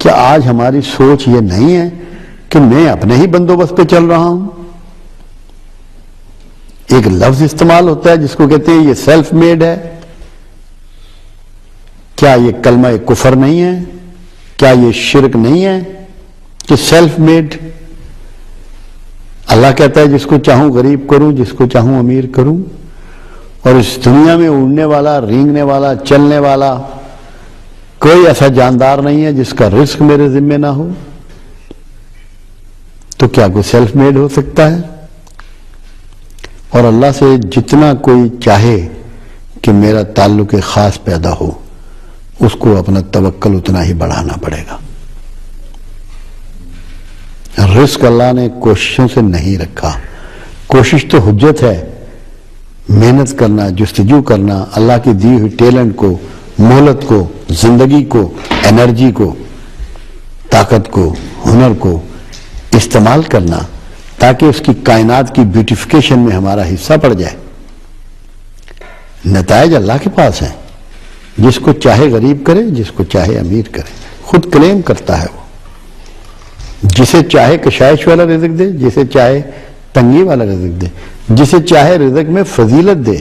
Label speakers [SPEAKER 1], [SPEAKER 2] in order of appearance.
[SPEAKER 1] کیا آج ہماری سوچ یہ نہیں ہے کہ میں اپنے ہی بندوبست پہ چل رہا ہوں؟ ایک لفظ استعمال ہوتا ہے جس کو کہتے ہیں یہ سیلف میڈ ہے. کیا یہ کلمہ کفر نہیں ہے؟ کیا یہ شرک نہیں ہے کہ سیلف میڈ؟ اللہ کہتا ہے جس کو چاہوں غریب کروں، جس کو چاہوں امیر کروں. اور اس دنیا میں اڑنے والا، رینگنے والا، چلنے والا کوئی ایسا جاندار نہیں ہے جس کا رزق میرے ذمے نہ ہو. تو کیا کوئی سیلف میڈ ہو سکتا ہے؟ اور اللہ سے جتنا کوئی چاہے کہ میرا تعلق خاص پیدا ہو، اس کو اپنا توکل اتنا ہی بڑھانا پڑے گا. رزق اللہ نے کوششوں سے نہیں رکھا. کوشش تو حجت ہے، محنت کرنا، جستجو کرنا، اللہ کی دی ہوئی ٹیلنٹ کو، مہلت کو، زندگی کو، انرجی کو، طاقت کو، ہنر کو استعمال کرنا تاکہ اس کی کائنات کی بیوٹیفیکیشن میں ہمارا حصہ پڑ جائے. نتائج اللہ کے پاس ہیں. جس کو چاہے غریب کرے، جس کو چاہے امیر کرے. خود کلیم کرتا ہے وہ. جسے چاہے کشائش والا رزق دے، جسے چاہے تنگی والا رزق دے، جسے چاہے رزق میں فضیلت دے.